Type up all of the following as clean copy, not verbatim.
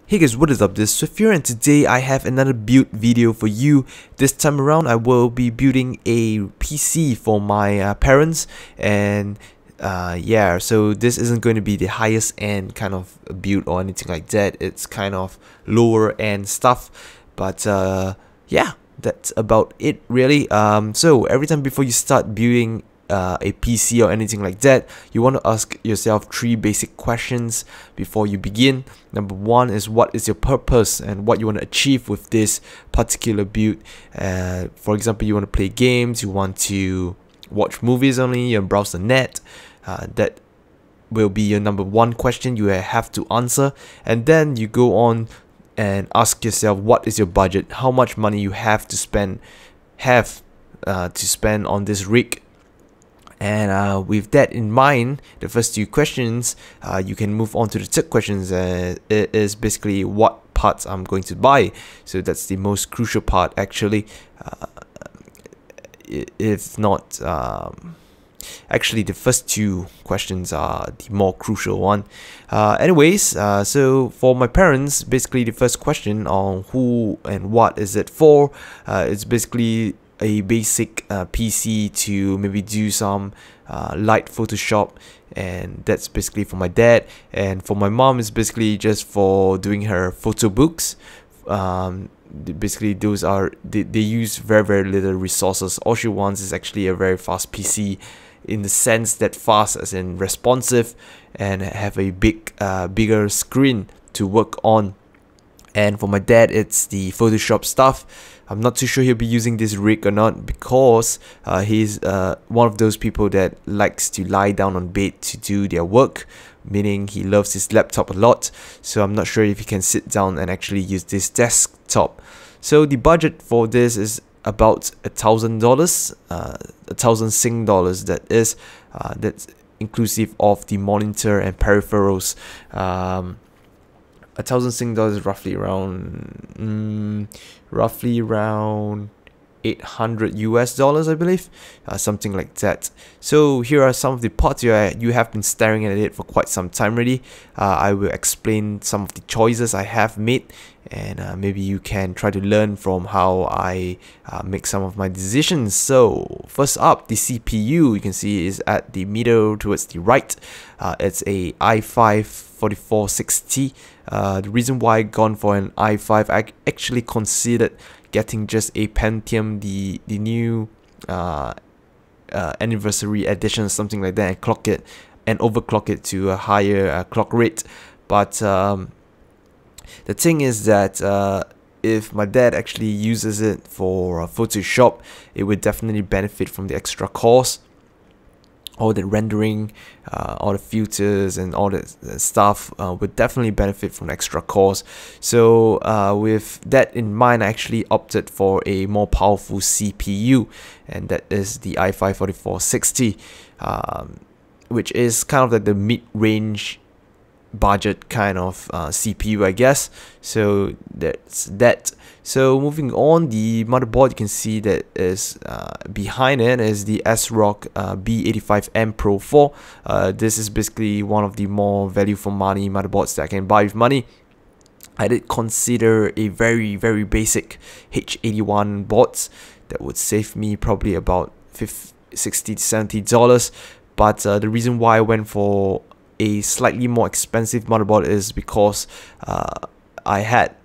Hey guys, what is up? This is Swift here, and today I have another build video for you. This time around I will be building a PC for my parents, and yeah, so this isn't going to be the highest end kind of build or anything like that. It's kind of lower end stuff, but yeah, that's about it really. So every time before you start building a PC or anything like that, you want to ask yourself 3 basic questions before you begin. Number 1 is, what is your purpose and what you want to achieve with this particular build. For example, you want to play games, you want to watch movies only, and browse the net. That will be your number 1 question you have to answer. And then you go on and ask yourself, what is your budget, how much money you have to spend on this rig. And with that in mind, the first 2 questions, you can move on to the third questions. It is basically what parts I'm going to buy. So that's the most crucial part actually. If not, actually the first 2 questions are the more crucial one. So for my parents, basically the first question on who and what is it for, it's basically a basic PC to maybe do some light Photoshop, and that's basically for my dad. And for my mom, it's basically just for doing her photo books. Basically those are, they use very little resources. All she wants is actually a very fast PC, in the sense that fast as in responsive, and have a bigger screen to work on. And for my dad, it's the Photoshop stuff. I'm not too sure he'll be using this rig or not, because he's one of those people that likes to lie down on bed to do their work, meaning he loves his laptop a lot. So I'm not sure if he can sit down and actually use this desktop. So the budget for this is about $1,000, 1,000 Sing dollars, that is. That's inclusive of the monitor and peripherals. 1,000 Sing dollars is roughly around 800 US dollars, I believe, something like that. So here are some of the parts. You have been staring at it for quite some time already. I will explain some of the choices I have made, and maybe you can try to learn from how I make some of my decisions. So first up, the CPU, you can see, is at the middle towards the right. It's a i5 4460. The reason why I gone for an i5, I actually considered getting just a Pentium, the new anniversary edition, something like that, and clock it and overclock it to a higher clock rate. But the thing is that if my dad actually uses it for Photoshop, it would definitely benefit from the extra cost. All the rendering, all the filters and all that stuff would definitely benefit from extra cost. So with that in mind, I actually opted for a more powerful CPU, and that is the i5 4460, which is kind of like the mid-range budget kind of CPU, I guess. So that's that. So moving on, the motherboard, you can see that is behind it is the ASRock B85M Pro 4. This is basically one of the more value for money motherboards that I can buy with money. I did consider a very basic H81 board that would save me probably about $60 to $70. But the reason why I went for a slightly more expensive motherboard is because I had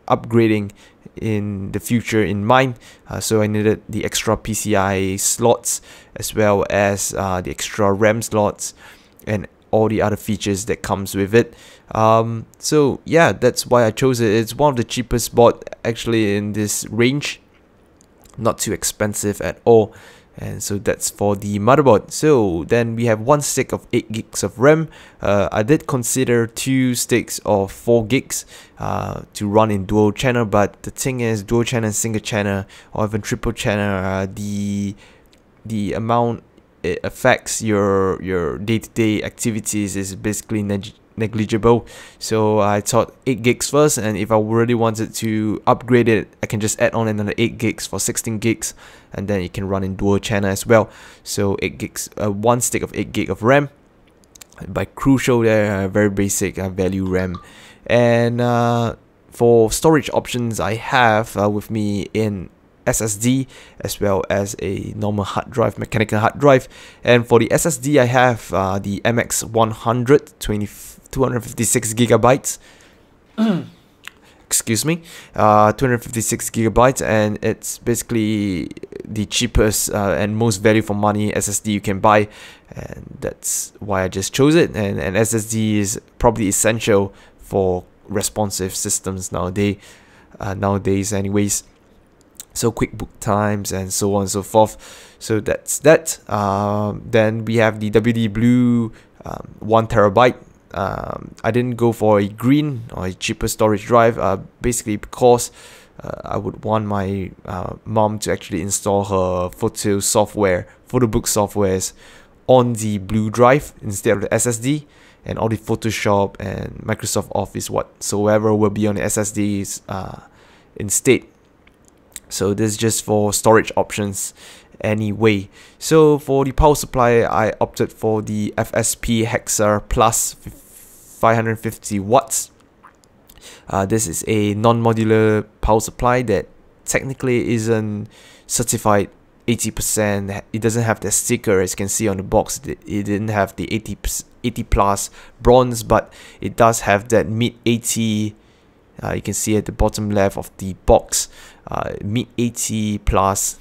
upgrading in the future in mind, so I needed the extra PCI slots, as well as the extra RAM slots and all the other features that comes with it. So yeah, that's why I chose it. It's one of the cheapest board actually in this range, not too expensive at all. And so that's for the motherboard. So then we have 1 stick of 8 gigs of RAM. I did consider 2 sticks of 4 gigs to run in dual channel, but the thing is, dual channel and single channel, or even triple channel, the amount it affects your day-to-day activities is basically negligible. So I thought 8 gigs first, and if I really wanted to upgrade it, I can just add on another 8 gigs for 16 gigs, and then it can run in dual channel as well. So 8 gigs, 1 stick of 8 gig of RAM. By crucial, there very basic value RAM And for storage options, I have with me in SSD as well as a normal hard drive, mechanical hard drive. And for the SSD, I have the MX100 256 gigabytes. Excuse me, 256 gigabytes, and it's basically the cheapest and most value for money SSD you can buy, and that's why I just chose it. And SSD is probably essential for responsive systems nowadays anyways. So quick boot times and so on and so forth. So that's that. Then we have the WD Blue 1 terabyte. I didn't go for a green or a cheaper storage drive, basically because I would want my mom to actually install her photobook softwares on the blue drive instead of the SSD, and all the Photoshop and Microsoft Office whatsoever will be on the SSDs instead. So this is just for storage options anyway. So for the power supply, I opted for the FSP Hexa Plus 550 watts. This is a non-modular power supply that technically isn't certified 80%. It doesn't have the sticker, as you can see on the box. It didn't have the 80 plus bronze, but it does have that mid 80. You can see at the bottom left of the box, mid 80 plus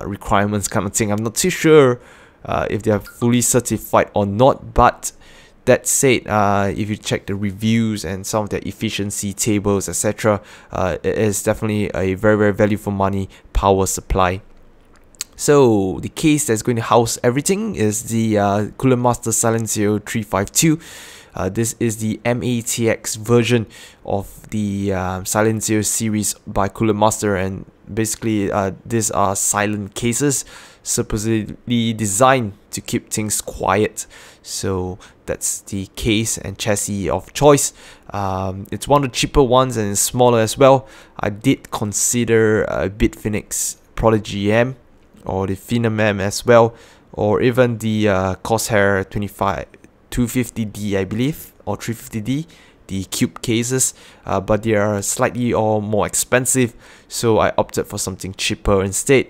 requirements kind of thing. I'm not too sure if they are fully certified or not, but that said, if you check the reviews and some of the efficiency tables, etc., it is definitely a very, very value for money power supply. So the case that's going to house everything is the Cooler Master Silencio 352. This is the MATX version of the Silencio series by Cooler Master, and basically these are silent cases supposedly designed to keep things quiet. So that's the case and chassis of choice. It's one of the cheaper ones and it's smaller as well. I did consider Bitfinex Prodigy M or the Phenom M as well, or even the Corsair 250D, I believe, or 350D, the cube cases, but they are slightly or more expensive, so I opted for something cheaper instead.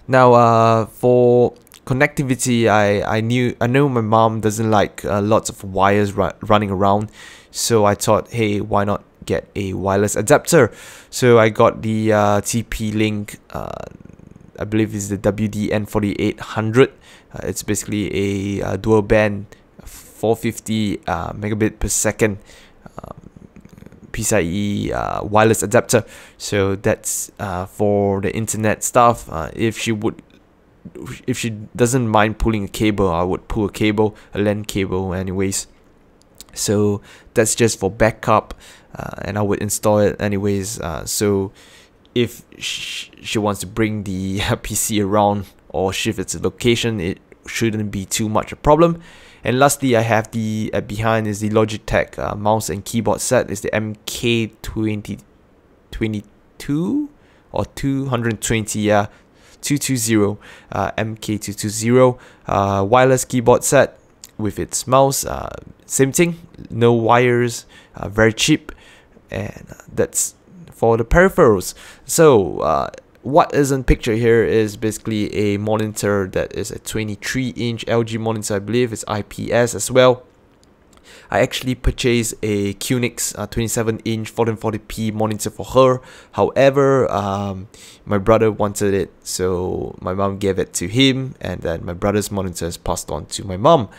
Now for connectivity, I know my mom doesn't like lots of wires running around, so I thought, hey, why not get a wireless adapter? So I got the TP-Link, I believe it's the WD-N4800. It's basically a dual band 450 megabit per second PCIe wireless adapter. So that's for the internet stuff. If she doesn't mind pulling a cable, I would pull a LAN cable anyways. So that's just for backup, and I would install it anyways. So if she wants to bring the PC around or shift its location, it shouldn't be too much a problem. And lastly, I have the behind is the Logitech mouse and keyboard set. It's the MK2022 or 220, yeah, 220, MK220 wireless keyboard set with its mouse. Same thing, no wires, very cheap, and that's for the peripherals. So what is in picture here is basically a monitor that is a 23-inch LG monitor. I believe it's IPS as well. I actually purchased a QNX 27-inch 1440p monitor for her. However, my brother wanted it, so my mom gave it to him, and then my brother's monitor is passed on to my mom.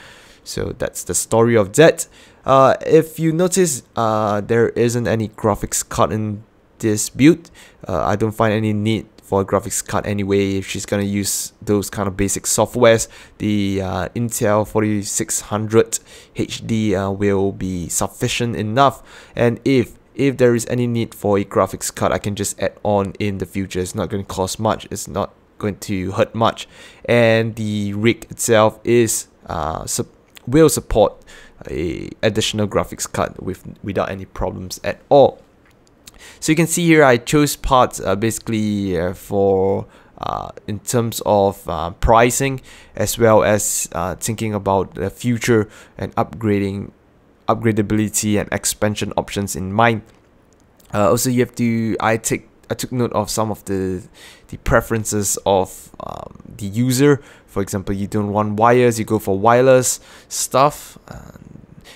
So that's the story of that. If you notice, there isn't any graphics card in this build. I don't find any need for a graphics card anyway. If she's gonna use those kind of basic softwares, the Intel 4600 HD will be sufficient enough. And if there is any need for a graphics card, I can just add on in the future. It's not going to cost much, it's not going to hurt much, and the rig itself is will support a additional graphics card without any problems at all. So you can see here I chose parts basically for in terms of pricing, as well as thinking about the future and upgrading upgradability and expansion options in mind. Also, you have to. I took note of some of the preferences of the user. For example, you don't want wires, you go for wireless stuff.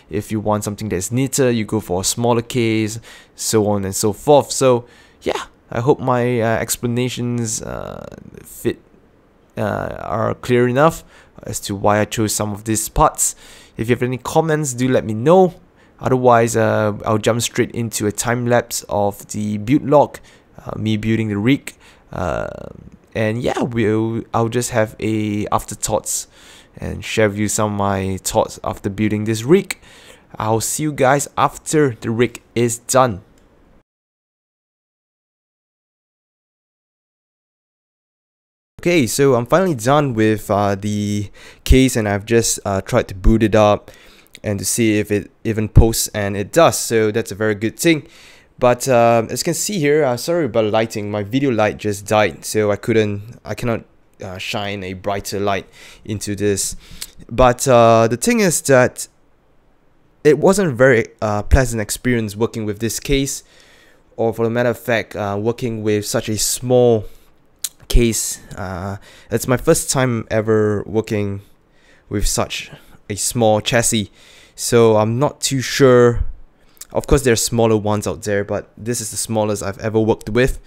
If you want something that's neater, you go for a smaller case, so on and so forth. So yeah, I hope my explanations are clear enough as to why I chose some of these parts. If you have any comments, do let me know. Otherwise, I'll jump straight into a time lapse of the build log, me building the rig, and yeah, I'll just have a afterthoughts and share with you some of my thoughts after building this rig. I'll see you guys after the rig is done. Okay, so I'm finally done with the case, and I've just tried to boot it up and to see if it even posts, and it does, so that's a very good thing. But as you can see here, sorry about the lighting, my video light just died, so I cannot shine a brighter light into this. But the thing is that it wasn't a very pleasant experience working with this case, or for the matter of fact, working with such a small case. It's my first time ever working with such a small chassis, so I'm not too sure. Of course, there are smaller ones out there, but this is the smallest I've ever worked with.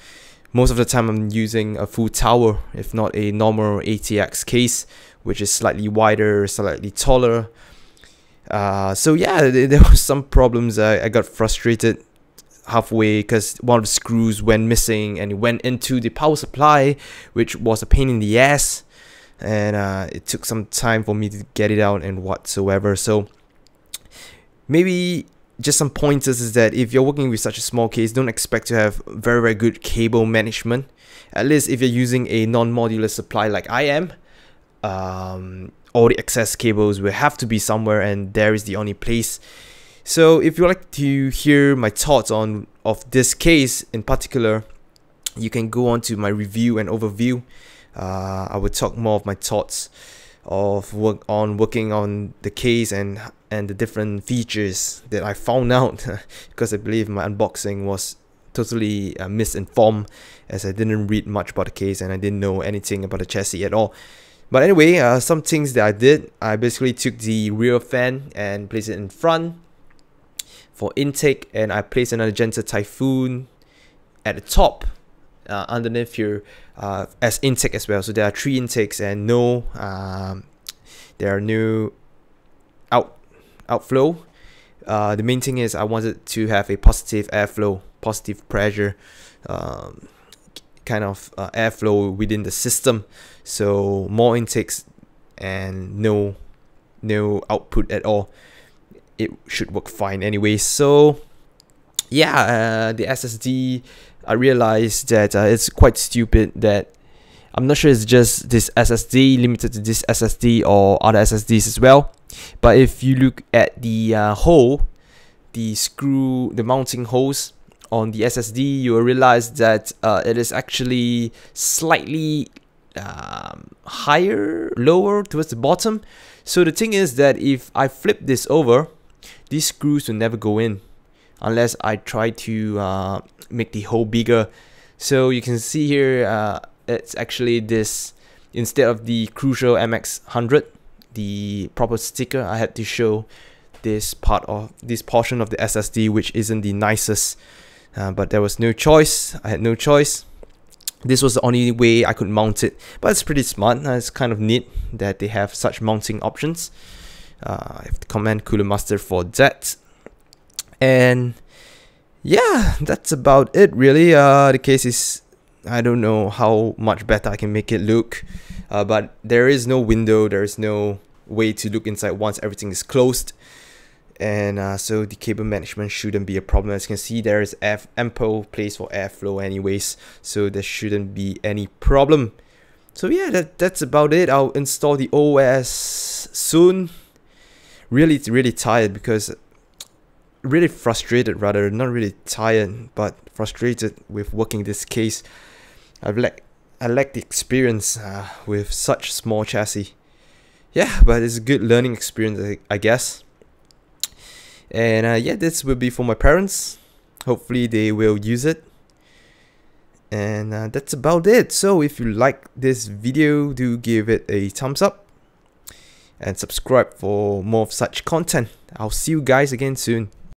Most of the time I'm using a full tower, if not a normal ATX case, which is slightly wider, slightly taller. So yeah, there were some problems. I got frustrated halfway because one of the screws went missing and it went into the power supply, which was a pain in the ass, and it took some time for me to get it out and whatsoever. So maybe just some pointers is that if you're working with such a small case, don't expect to have very good cable management. At least if you're using a non-modular supply like I am, all the excess cables will have to be somewhere, and there is the only place. So if you'd like to hear my thoughts of this case in particular, you can go on to my review and overview. I will talk more of my thoughts of working on the case and the different features that I found out because I believe my unboxing was totally misinformed, as I didn't read much about the case and I didn't know anything about the chassis at all. But anyway, some things that I did, I basically took the rear fan and placed it in front for intake, and I placed another Genta Typhoon at the top underneath here as intake as well. So there are 3 intakes and there are no outflow. The main thing is I wanted to have a positive airflow, positive pressure, kind of airflow within the system. So more intakes and no output at all. It should work fine anyway. So yeah, the SSD, I realized that it's quite stupid that I'm not sure it's just this SSD, limited to this SSD or other SSDs as well. But if you look at the hole, the mounting holes on the SSD, you will realize that it is actually slightly lower towards the bottom. So the thing is that if I flip this over, these screws will never go in unless I try to make the hole bigger. So you can see here, it's actually this, instead of the Crucial MX100, the proper sticker, I had to show this portion of the SSD, which isn't the nicest, but there was no choice. I had no choice. This was the only way I could mount it, but it's pretty smart. It's kind of neat that they have such mounting options. I have to commend Cooler Master for that. And yeah, that's about it really. The case is, I don't know how much better I can make it look, but there is no window, there is no way to look inside once everything is closed. And so the cable management shouldn't be a problem. As you can see, there is ample place for airflow anyways, so there shouldn't be any problem. So yeah, that's about it. I'll install the OS soon. Really tired, because really frustrated, rather, not really tired but frustrated with working this case. I lack the experience with such small chassis. Yeah, but it's a good learning experience, I guess. And yeah, this will be for my parents. Hopefully they will use it. And that's about it. So if you like this video, do give it a thumbs up and subscribe for more of such content. I'll see you guys again soon.